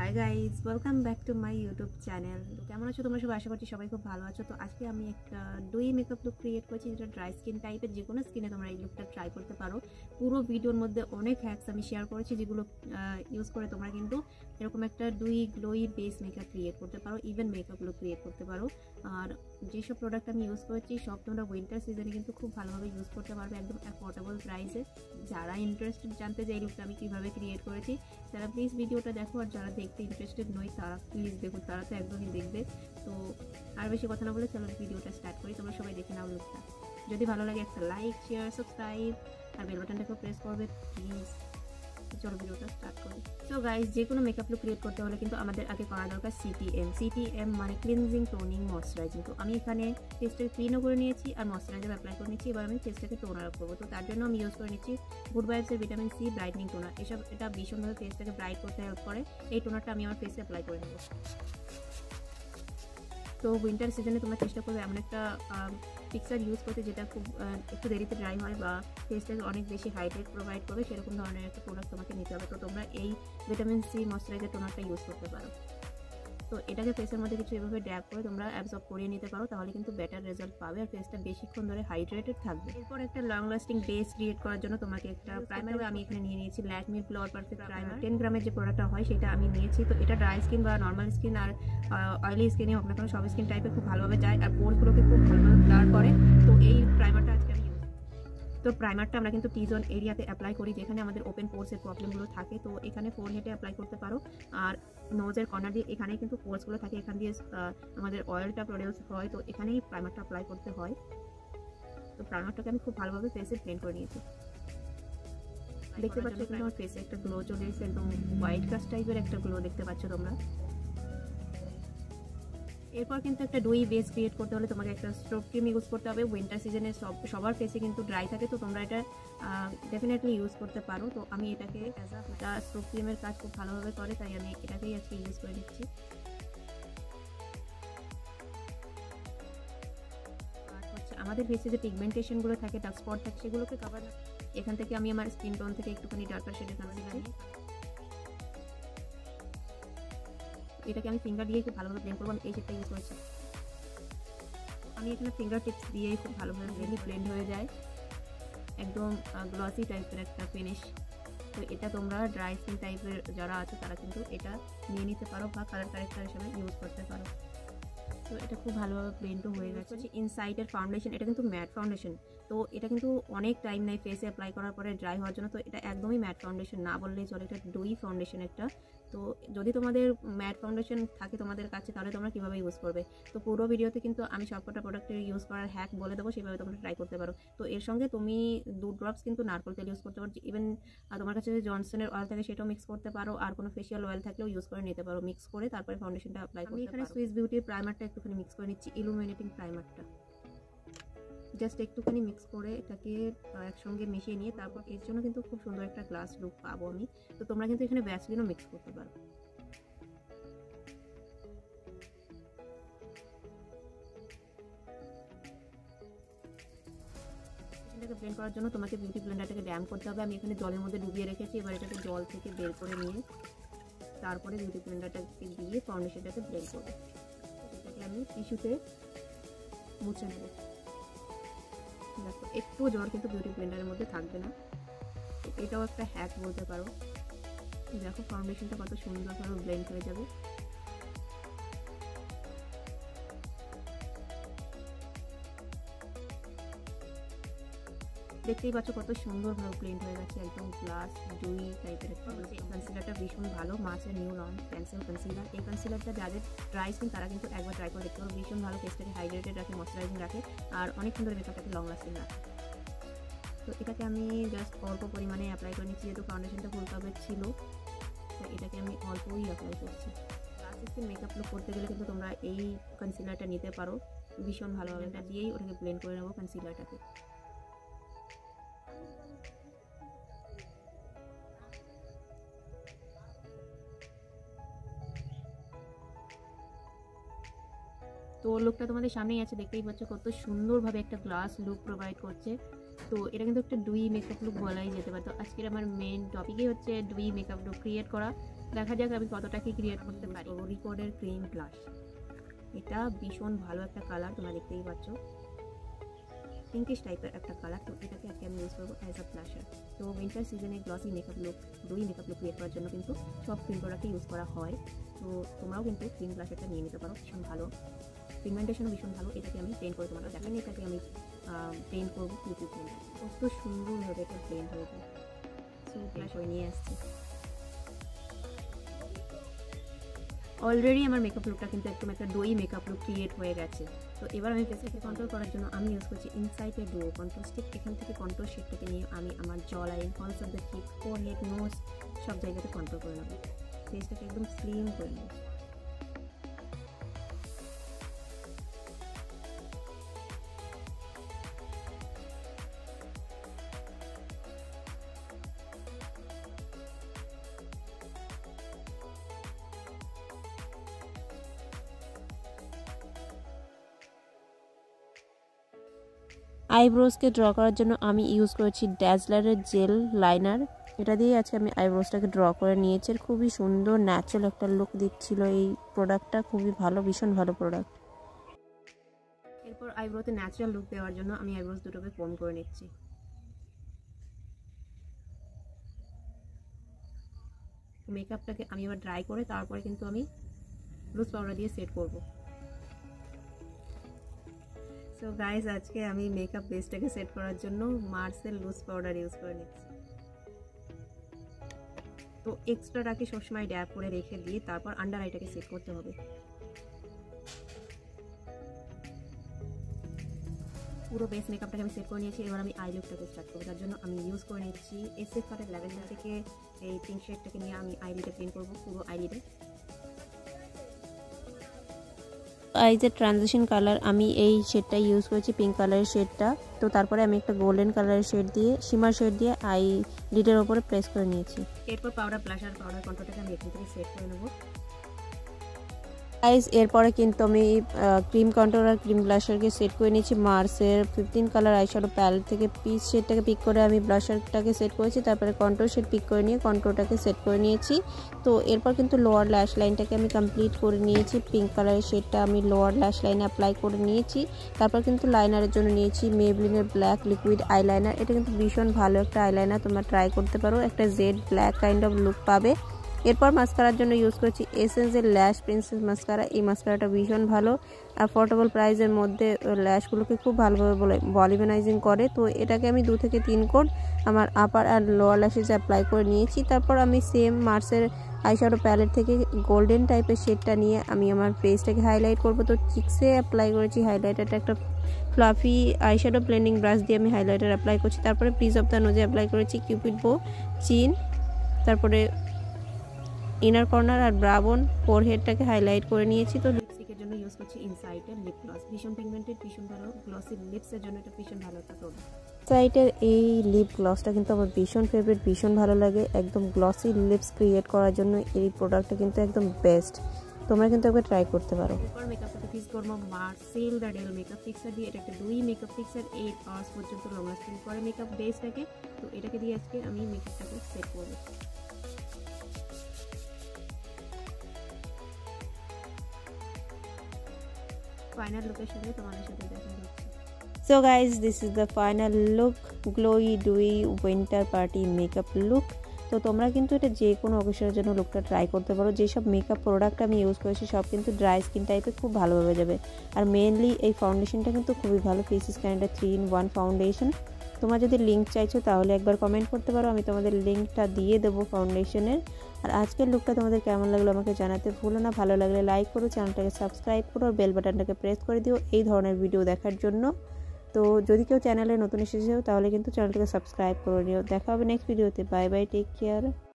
Hi guys, welcome back to my YouTube channel. তো কেমন আছো তোমরা সবাই? আশা করছি সবাই খুব ভালো আছো। তো আজকে আমি একটা ডুই মেকআপ লুক ক্রিয়েট করেছি, যেটা ড্রাই স্কিন টাইপের। যে কোনো স্কিনে তোমরা এই লুকটা ট্রাই করতে পারো। পুরো ভিডিওর মধ্যে অনেক হ্যাকস আমি শেয়ার করেছি, যেগুলো ইউজ করে তোমরা কিন্তু এরকম একটা ডুই গ্লোই বেস মেকআপ ক্রিয়েট করতে পারো, ইভেন মেকআপ লুক ক্রিয়েট করতে পারো। আর যেসব প্রোডাক্ট আমি ইউজ করেছি সব তোমরা উইন্টার সিজনে কিন্তু খুব ভালোভাবে ইউজ করতে পারবে, একদম অ্যাফোর্ডেবল প্রাইসে। যারা ইন্টারেস্টেড জানতে যে এই লুকটা আমি কীভাবে ক্রিয়েট করেছি, তারা প্লিজ ভিডিওটা দেখো। আর যারা দেখতে ইন্টারেস্টেড নয় তারা প্লিজ দেখো, তারা তো একদমই দেখবে। তো আর বেশি কথা না বলে চলো ভিডিওটা স্টার্ট করি। তোমরা সবাই দেখে নাও লুকটা। যদি ভালো লাগে একটা লাইক, শেয়ার, সাবস্ক্রাইব আর বেল বাটনটাকে প্রেস করবে প্লিজ। চলো ভিডিওটা স্টার্ট করি। সো গাইজ, যে কোনো মেকআপ লুক ক্রিয়েট করতে হলে কিন্তু আমাদের আগে করা দরকার সিটিএম মানে ক্লিনজিং, টোনিং, ময়শ্চারাইজিং। তো আমি এখানে ফেসটাকে ক্লিনও করে নিয়েছি আর ময়শ্চারাইজার অ্যাপ্লাই করে নিচ্ছি। এবার আমি ফেসটাকে টোনার আপ করবো। তো তার জন্য আমি ইউজ করে নিচ্ছি গুড ভাইবসের ভিটামিন সি ব্রাইটনিং টোনার। এটা ভীষণভাবে ফেসটাকে ব্রাইট করতে হেল্প করে। এই টোনারটা আমি আমার ফেসে অ্যাপ্লাই করে নেবো। তো উইন্টার সিজনে তোমরা চেষ্টা করবে এমন একটা ফিক্সার ইউজ করতে যেটা খুব একটু দেরিতে ড্রাই হয় বা ফেসটাকে অনেক বেশি হাইড্রেট প্রোভাইড করবে, সেরকম ধরনের একটা প্রোডাক্ট তোমাকে নিতে হবে। তো তোমরা এই ভিটামিন সি ময়শ্চারাইজার টোনারটা ইউজ করতে পারো। তো এটাকে ফেসের মধ্যে কিছু এভাবে ড্যাপ করে তোমরা অ্যাবজর্ব করিয়ে নিতে পারো, তাহলে কিন্তু বেটার রেজাল্ট পাবে আর ফেসটা বেশিক্ষণ ধরে হাইড্রেটেড থাকবে। এরপর একটা লং লাস্টিং বেস ক্রিয়েট করার জন্য তোমাকে একটা প্রাইমার আমি এখানে নিয়ে নিয়েছি ল্যাকমির গ্লো পারফেক্ট প্রাইমার। 10 গ্রামের যে প্রোডাক্টটা হয় সেটা আমি নিয়েছি। তো এটা ড্রাই স্কিন বা নর্মাল স্কিন আর অয়েলি স্কিনে হোক না কেন, সব স্কিন টাইপে খুব ভালোভাবে যায় আর পোরগুলোকে খুব ভালোভাবে ব্লার করে। তো এই প্রাইমারটা আজকে আমি তো প্রাইমারটা আমরা কিন্তু টি জোন এরিয়াতে অ্যাপ্লাই করি, যেখানে আমাদের ওপেন পোর্সের প্রবলেমগুলো থাকে। তো এখানে ফোরহেডে অ্যাপ্লাই করতে পারো আর নোজের কর্নার দিয়ে, এখানে কিন্তু পোর্সগুলো থাকে, এখান দিয়ে আমাদের অয়েলটা প্রডিউস হয়। তো এখানেই প্রাইমারটা অ্যাপ্লাই করতে হয়। তো প্রাইমারটাকে আমি খুব ভালোভাবে ফেসে ব্লেন্ড করে নিয়েছি। দেখতে পাচ্ছ কিন্তু আমার ফেসে একটা গ্লো চলে এসেছে, একদম হোয়াইট কাস্ট টাইপের একটা গ্লো দেখতে পাচ্ছ তোমরা। এরপর কিন্তু একটা ডুই বেস ক্রিয়েট করতে হলে তোমাকে একটা স্ট্রোক ক্রিম ইউজ করতে হবে। উইন্টার সিজনে সবার ফেসে কিন্তু ড্রাই থাকে, তো তোমরা এটা ডেফিনেটলি ইউজ করতে পারো। তো আমি এটাকে এটা স্ট্রোক ক্রিমের কাজ খুব ভালোভাবে করে, তাই আমি এটাকেই আজকে ইউজ করে নিচ্ছি। আর হচ্ছে আমাদের ফেসে যে পিগমেন্টেশনগুলো থাকে, ডার্ক স্পট থাকে, সেগুলোকে কভার এখান থেকে আমি আমার স্কিন টোন থেকে একটুখানি ডার্কার শেডের কনসিলার নিই। এটাকে আমি ফিঙ্গার দিয়ে খুব ভালোভাবে ব্লেন্ড করবো। আমি এই শেডটা ইউজ করেছি। আমি এখানে ফিঙ্গার টিপস দিয়ে খুব ভালোভাবে ব্লেন্ড হয়ে যায়, একদম গ্লসি টাইপের একটা ফিনিশ। তো এটা তোমরা ড্রাই স্কিন টাইপের যারা আছে তারা কিন্তু এটা নিয়ে নিতে পারো বা কালার কারেক্টার হিসেবে ইউজ করতে পারো। তো এটা খুব ভালোভাবে ব্লেন্ডও হয়ে গেছে। ইনসাইটের ফাউন্ডেশন, এটা কিন্তু ম্যাট ফাউন্ডেশন। তো এটা কিন্তু অনেক টাইম নেয় ফেসে অ্যাপ্লাই করার পরে ড্রাই হওয়ার জন্য। তো এটা একদমই ম্যাট ফাউন্ডেশন না বললেই চলে, এটা ডুই ফাউন্ডেশন একটা। তো যদি তোমাদের ম্যাট ফাউন্ডেশন থাকে তোমাদের কাছে, তাহলে তোমরা কীভাবে ইউজ করবে। তো পুরো ভিডিওতে কিন্তু আমি সবকটা প্রোডাক্টের ইউজ করার হ্যাক বলে দেবো, সেভাবে তোমরা ট্রাই করতে পারো। তো এর সঙ্গে তুমি 2 ড্রপস কিন্তু নারকেল তেল ইউজ করতে পারো। ইভেন তোমার কাছে যদি জনসনের অয়েল থাকে সেটাও মিক্স করতে পারো, আর কোনো ফেশিয়াল অয়েল থাকলেও ইউজ করে নিতে পারো। মিক্স করে তারপরে ফাউন্ডেশনটা অ্যাপ্লাই করতে পারো। আমি এখানে সুইস বিউটির প্রাইমারটা একটুখানি মিক্স করে নিচ্ছি, ইলুমিনেটিং প্রাইমারটা। জাস্ট একটুখানি মিক্স করে এটাকে একসঙ্গে মিশিয়ে নিয়ে তারপর এর জন্য কিন্তু খুব সুন্দর একটা গ্লাস লুক পাবো আমি। তো তোমরা কিন্তু এখানে ভ্যাসলিনও মিক্স করতে পারো। এটাকে ব্লেন্ড করার জন্য তোমাকে বিউটি ব্লেন্ডারটাকে ড্যাম করতে হবে। আমি এখানে জলের মধ্যে ডুবিয়ে রেখেছি। এবার এটাকে জল থেকে বের করে নিয়ে তারপরে বিউটি ব্লেন্ডারটাকে দিয়ে ফাউন্ডেশনটাকে ব্লেন্ড করবো। এটাকে আমি টিস্যুতে মুছে নেব। দেখো একটু জল কিন্তু বিউটি ব্লেন্ডারের মধ্যে থাকবে না। এটাও একটা হ্যাক বলতে পারো। দেখো ফাউন্ডেশনটা কত সুন্দরভাবে ব্লেন্ড হয়ে যাবে। দেখতেই পাচ্ছ কত সুন্দরভাবে ব্লেন্ড হয়ে গেছে, একদম গ্লাস ডুই টাইপের একটা। এই কনসিলারটা ভীষণ ভালো, মার্সের নিউ লঞ্চ পেন্সিল কনসিলার। এই কনসিলারটা যাদের ড্রাই স্কিন তারা কিন্তু একবার ট্রাই করে দেখতে পারো। ভীষণ ভালো, ফেসটাকে হাইড্রেটেড রাখে, ময়শ্চারাইজিং রাখে আর অনেকক্ষণ ধরে মেকআপটাকে লং লাস্টিং রাখে। তো এটাকে আমি জাস্ট অল্প পরিমাণে অ্যাপ্লাই করে নিচ্ছি, যেহেতু ফাউন্ডেশনটা ফুল কাভার ছিল। তো এটাকে আমি অল্পই অ্যাপ্লাই করছি। ড্রাই স্কিন মেকআপ লুক করতে গেলে কিন্তু তোমরা এই কনসিলারটা নিতে পারো, ভীষণ ভালোভাবে। এটা দিয়েই ওটাকে ব্লেন্ড করে নেবো কনসিলারটাকে। তো লুকটা তোমাদের সামনেই আছে, দেখতেই পাচ্ছ কত সুন্দরভাবে একটা গ্লাস লুক প্রোভাইড করছে। তো এটা কিন্তু একটা ডুই মেকআপ লুক বলাই যেতে পারে। তো আজকের আমার মেন টপিকই হচ্ছে ডুই মেকআপ লুক ক্রিয়েট করা। দেখা যাক আমি কতটা কি ক্রিয়েট করতে পারি। রিকর্ডের ক্রিম ব্লাশ, এটা ভীষণ ভালো একটা কালার, তোমরা দেখতেই পাচ্ছ পিঙ্কিশ টাইপের একটা কালার। তো এটাকে আজকে আমি ইউজ করবো অ্যাজ আ ব্লাশার। তো উইন্টার সিজনে glossy makeup look, dewy makeup look create করার জন্য কিন্তু সব ক্রিম প্রোডাক্টই ইউজ করা হয়। তো তোমরাও কিন্তু ক্রিম ব্লাশারটা নিয়ে নিতে পারো, ভীষণ ভালো, পিগমেন্টেশনও ভীষণ ভালো। এটাকে আমি পেন্ট করে তোমরা দেখেন, এটাকে আমি পেন্ট করবো কিউপি পেন্ট, কত সুন্দরভাবে এটা পেন্ট হয়ে যায়। সো ব্লাশ হয়ে নিয়ে আসছি। অলরেডি আমার মেকআপ লুকটা কিন্তু একদম একটা ডোই মেকআপ লুক ক্রিয়েট হয়ে গেছে। তো এবার আমি ফেসটাকে কন্ট্রোল করার জন্য আমি ইউজ করছি ইনসাইটের ডুও কন্ট্রোল স্টিক। এখান থেকে কন্ট্রোল শেডটাকে নিয়ে আমি আমার jaw line, corners of the cheek, forehead, nose সব জায়গাতে কন্ট্রোল করে নেবো, ফেসটাকে একদম স্লিম করে নেবো। আইব্রোজকে ড্র করার জন্য আমি ইউজ করেছি ড্যাজলারের জেল লাইনার। এটা দিয়ে আজকে আমি আইব্রোজটাকে ড্র করে নিয়েছি। খুবই সুন্দর ন্যাচারাল একটা লুক দিচ্ছিল এই প্রোডাক্টটা, খুবই ভালো, ভীষণ ভালো প্রোডাক্ট। এরপর আইব্রোতে ন্যাচারাল লুক দেওয়ার জন্য আমি আইব্রোজ দুটোকে কম করে নিচ্ছি। মেকআপটাকে আমি এবার ড্রাই করে তারপরে কিন্তু আমি লুজ পাউডার দিয়ে সেট করব। সো গাইস, আজকে আমি মেকআপ বেসটাকে সেট করার জন্য মার্সের লুজ পাউডার ইউজ করে নিচ্ছি। তো এক্সট্রাটাকে সবসময় ড্যাপ করে রেখে দিয়ে তারপর আন্ডার আইটাকে সেট করতে হবে। পুরো বেস মেকআপটাকে আমি সেট করে নিয়েছি। এবার আমি আই লুকটাকে স্টার্ট করবো। তার জন্য আমি ইউজ করে নিচ্ছি SF কাটের ল্যাভেন্ডার থেকে এই পিঙ্ক শেডটাকে নিয়ে আমি আইলিডে পেন্ট করবো, পুরো আইলিডে। আইজের ট্রানজিশন কালার আমি এই শেডটা ইউজ করেছি, পিঙ্ক কালারের শেডটা। তো তারপরে আমি একটা গোল্ডেন কালারের শেড দিয়ে, শিমার শেড দিয়ে আই লিডের ওপরে প্রেস করে নিয়েছি। এরপর পাউডার ব্লাশার, পাউডার কন্ট্রোলটাকে আমি এখান থেকে সেট করে নেবো। গাইস, এরপরে কিন্তু আমি ক্রিম কন্ট্রোল আর ক্রিম ব্লাশারকে সেট করে নিয়েছি মার্সের 15 কালার আইশ্যাডো প্যালেট থেকে। পিচ শেডটাকে পিক করে আমি ব্লাশারটাকে সেট করেছি, তারপরে কন্ট্রোল শেড পিক করে নিয়ে কন্ট্রোলটাকে সেট করে নিয়েছি। তো এরপর কিন্তু লোয়ার ল্যাশ লাইনটাকে আমি কমপ্লিট করে নিয়েছি। পিঙ্ক কালারের শেডটা আমি লোয়ার ল্যাশ লাইনে অ্যাপ্লাই করে নিয়েছি। তারপর কিন্তু লাইনারের জন্য নিয়েছি মেবলিনের ব্ল্যাক লিকুইড আইলাইনার। এটা কিন্তু ভীষণ ভালো একটা আইলাইনার, তোমরা ট্রাই করতে পারো, একটা jet black kind of look পাবে। এরপর মাস্কারার জন্য ইউজ করছি এসেন্সের ল্যাশ প্রিন্সেস মাস্কারা। এই মাস্কারাটা ভীষণ ভালো, অ্যাফোর্ডেবল প্রাইসের মধ্যে ল্যাশগুলোকে খুব ভালোভাবে ভলিউমাইজিং করে। তো এটাকে আমি 2 থেকে 3 কোট আমার আপার আর লোয়ার ল্যাশেসে অ্যাপ্লাই করে নিয়েছি। তারপর আমি সেম মার্সের আইশ্যাডো প্যালেট থেকে গোল্ডেন টাইপের শেডটা নিয়ে আমি আমার ফেসটাকে হাইলাইট করব। তো চিক্সে অ্যাপ্লাই করেছি হাইলাইটারটা, একটা ফ্লাফি আইশ্যাডো ব্লেন্ডিং ব্রাশ দিয়ে আমি হাইলাইটার অ্যাপ্লাই করছি। তারপরে প্রিজ অফ দ্য নোজে অ্যাপ্লাই করেছি কিউপিড বো, চিন, তারপরে ইনার কর্নার আর ব্রাবোন ফোরহেডটাকে হাইলাইট করে নিয়েছি। তো লিপস্টিকের জন্য ইউজ করছি ইনসাইটের লিপ গ্লস, ভীষণ পিগমেন্টেড, ভীষণ ভালো গ্লসি লিপসের জন্য এটা ভীষণ ভালো একটা প্রোডাক্ট। ইনসাইটের এই লিপ গ্লসটা কিন্তু আমার ভীষণ ফেভারিট, ভীষণ ভালো লাগে। একদম গ্লসি লিপস ক্রিয়েট করার জন্য এই প্রোডাক্টটা কিন্তু একদম বেস্ট, তোমরা কিন্তু একবার ট্রাই করতে পারো। এরপর মেকআপটাকে ফিক্স করবো মার্সেল দ্য ডেল মেকআপ ফিক্সার দিয়ে। এটা একটা ডুই মেকআপ ফিক্সার, 8 আওয়ার্স পর্যন্ত লং লাস্টিং করে মেকআপ বেসটাকে। তো এটাকে দিয়ে আজকে আমি মেকআপটাকে সেট করবো। ফাইনাল লুকের সাথে তোমাদের সাথে দেখা হচ্ছে। So guys, this is the final look, glowy dewy winter party makeup look. তো তোমরা কিন্তু এটা যে কোনো অকেশনের জন্য লুকটা ট্রাই করতে পারো। যেসব মেকআপ প্রোডাক্ট আমি ইউজ করেছি সব কিন্তু ড্রাই স্কিন টাইপে খুব ভালোভাবে যাবে। আর মেনলি এই ফাউন্ডেশনটা কিন্তু খুবই ভালো, ফেসিস ক্যান্ডা 3-in-1 ফাউন্ডেশন। তোমরা যদি লিঙ্ক চাইছো তাহলে একবার কমেন্ট করতে পারো, আমি তোমাদের লিঙ্কটা দিয়ে দেবো ফাউন্ডেশনের। আর আজকের লুকটা তোমাদের কেমন লাগলো আমাকে জানাতে ভুলো না। ভালো লাগলে লাইক করো, চ্যানেলটাকে সাবস্ক্রাইব করো আর বেল বাটনটাকে প্রেস করে দিও এই ধরনের ভিডিও দেখার জন্য। তো যদি কেউ চ্যানেলে নতুন এসেছো তাহলে কিন্তু চ্যানেলটাকে সাবস্ক্রাইব করে নিও। দেখা হবে নেক্সট ভিডিওতে। Bye bye, take care.